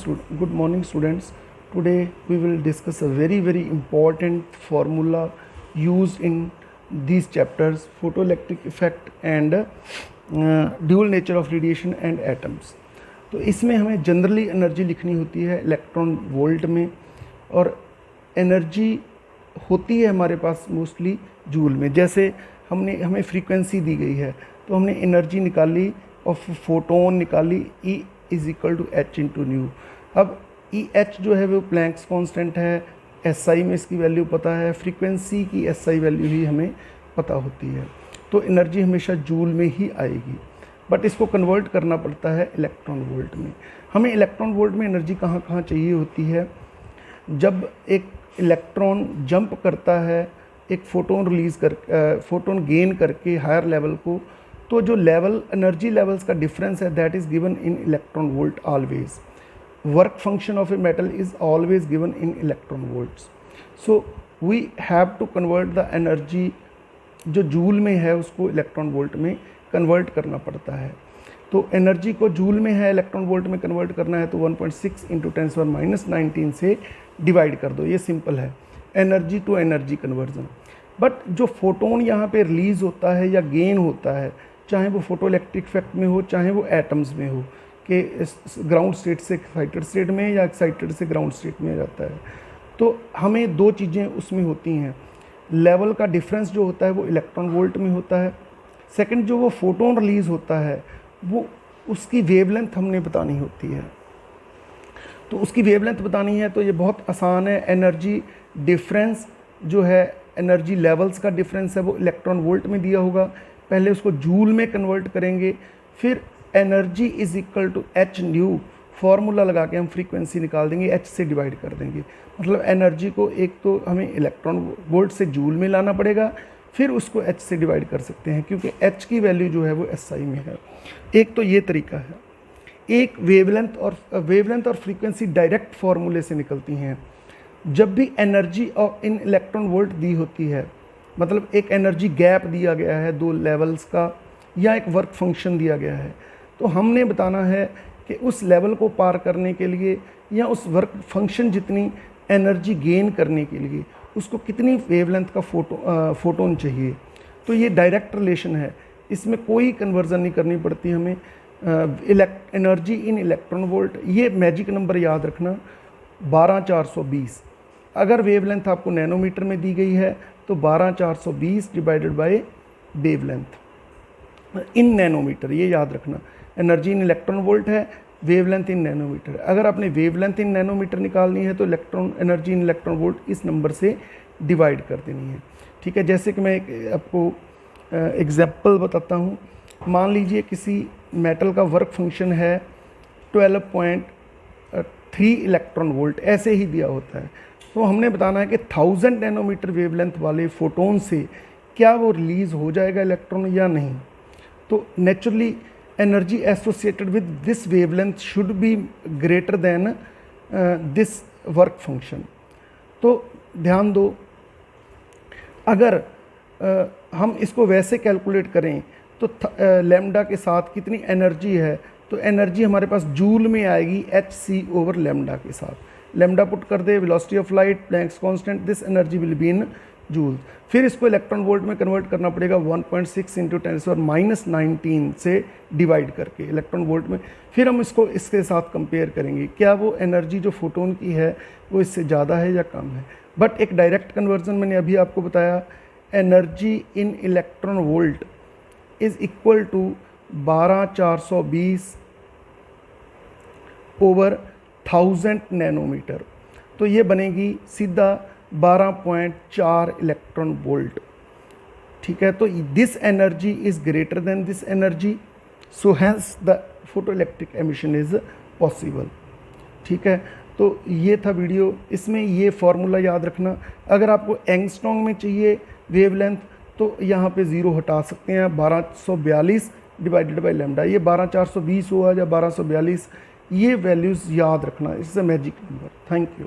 Good morning, students. Today we will discuss a very important formula used in these chapters: photoelectric effect and dual nature of radiation and atoms. तो इसमें हमें generally energy लिखनी होती है electron volt में, और energy होती है हमारे पास मोस्टली जूल में। जैसे हमें फ्रीक्वेंसी दी गई है तो हमने एनर्जी निकाली और फोटोन निकाली, E is equal to h into nu. अब ई एच जो है वो प्लैंक्स कांस्टेंट है, एस आई में इसकी वैल्यू पता है, फ्रीक्वेंसी की एस आई वैल्यू ही हमें पता होती है, तो एनर्जी हमेशा जूल में ही आएगी। बट इसको कन्वर्ट करना पड़ता है इलेक्ट्रॉन वोल्ट में। हमें इलेक्ट्रॉन वोल्ट में एनर्जी कहाँ कहाँ चाहिए होती है? जब एक इलेक्ट्रॉन जंप करता है, एक फोटोन गेन करके हायर लेवल को, तो जो लेवल एनर्जी लेवल्स का डिफरेंस है that is given in electron volt always. Work function of a metal is always given in electron volts. So we have to convert the energy जो joule में है उसको electron volt में convert करना पड़ता है। तो एनर्जी को जूल में है इलेक्ट्रॉन वोल्ट में कन्वर्ट करना है तो 1.6 इंटू 10⁻⁻19 से डिवाइड कर दो। ये सिंपल है energy to energy conversion. But जो फोटोन यहाँ पे रिलीज़ होता है या गेन होता है, चाहे वो फोटो इलेक्ट्रिक इफेक्ट में हो चाहे वो एटम्स में हो, कि ग्राउंड स्टेट से एक्साइटेड स्टेट में या एक्साइटेड से ग्राउंड स्टेट में जाता है, तो हमें दो चीज़ें उसमें होती हैं। लेवल का डिफरेंस जो होता है वो इलेक्ट्रॉन वोल्ट में होता है। सेकंड, जो वो फोटोन रिलीज़ होता है वो उसकी वेवलेंथ हमने बतानी होती है। तो उसकी वेवलेंथ बतानी है तो ये बहुत आसान है। एनर्जी डिफरेंस जो है, एनर्जी लेवल्स का डिफरेंस है, वो इलेक्ट्रॉन वोल्ट में दिया होगा। पहले उसको जूल में कन्वर्ट करेंगे, फिर energy is equal to h nu formula लगा के हम फ्रीक्वेंसी निकाल देंगे, एच से डिवाइड कर देंगे। मतलब एनर्जी को एक तो हमें इलेक्ट्रॉन वोल्ट से जूल में लाना पड़ेगा, फिर उसको एच से डिवाइड कर सकते हैं क्योंकि एच की वैल्यू जो है वो एस आई में है। एक तो ये तरीका है। एक वेवलेंथ और फ्रीक्वेंसी डायरेक्ट फार्मूले से निकलती हैं। जब भी energy of in electron volt दी होती है, मतलब एक एनर्जी गैप दिया गया है दो लेवल्स का, या एक वर्क फंक्शन दिया गया है, तो हमने बताना है कि उस लेवल को पार करने के लिए या उस वर्क फंक्शन जितनी एनर्जी गेन करने के लिए उसको कितनी वेवलेंथ का फोटोन चाहिए। तो ये डायरेक्ट रिलेशन है, इसमें कोई कन्वर्जन नहीं करनी पड़ती हमें। एनर्जी इन इलेक्ट्रॉन वोल्ट, ये मैजिक नंबर याद रखना 12420। अगर वेवलेंथ आपको नैनोमीटर में दी गई है तो 12420 divided by wavelength in nanometre, ये याद रखना। एनर्जी इन इलेक्ट्रॉन वोल्ट है, वेवलेंथ इन नैनोमीटर। अगर आपने वेवलेंथ इन नैनोमीटर निकालनी है तो एनर्जी इन इलेक्ट्रॉन वोल्ट इस नंबर से डिवाइड कर देनी है। ठीक है, जैसे कि मैं आपको एग्जाम्पल बताता हूँ। मान लीजिए किसी मेटल का वर्क फंक्शन है 12.3 इलेक्ट्रॉन वोल्ट, ऐसे ही दिया होता है। तो हमने बताना है कि 1000 नैनोमीटर वेवलेंथ वाले फोटोन से क्या वो रिलीज़ हो जाएगा इलेक्ट्रॉन या नहीं। तो naturally energy associated with this wavelength should be greater than this work function. तो ध्यान दो, अगर हम इसको वैसे कैलकुलेट करें तो लैम्डा के साथ कितनी एनर्जी है, तो एनर्जी हमारे पास जूल में आएगी एच सी ओवर लैम्डा के साथ। लैम्डा पुट कर दे, velocity of light, Planck's constant, this energy will be in joule. फिर इसको इलेक्ट्रॉन वोल्ट में कन्वर्ट करना पड़ेगा 1.6 इंटू 10⁻⁻19 से डिवाइड करके इलेक्ट्रॉन वोल्ट में। फिर हम इसको इसके साथ कंपेयर करेंगे, क्या वो एनर्जी जो फोटोन की है वो इससे ज़्यादा है या कम है। बट एक डायरेक्ट कन्वर्जन मैंने अभी आपको बताया, energy in electron volt is equal to 12420 over 1000 nanometre. तो ये बनेगी सीधा 12.4 इलेक्ट्रॉन वोल्ट। ठीक है, तो this energy is greater than this energy, so hence the photoelectric emission is possible. ठीक है, तो ये था वीडियो। इसमें ये फार्मूला याद रखना। अगर आपको एंगस्ट्रॉन्ग में चाहिए वेवलेंथ तो यहाँ पे 0 हटा सकते हैं, 1242 डिवाइडेड बाई लैम्डा। ये 12420 हुआ या 1242, ये वैल्यूज़ याद रखना। It's a magic number. Thank you.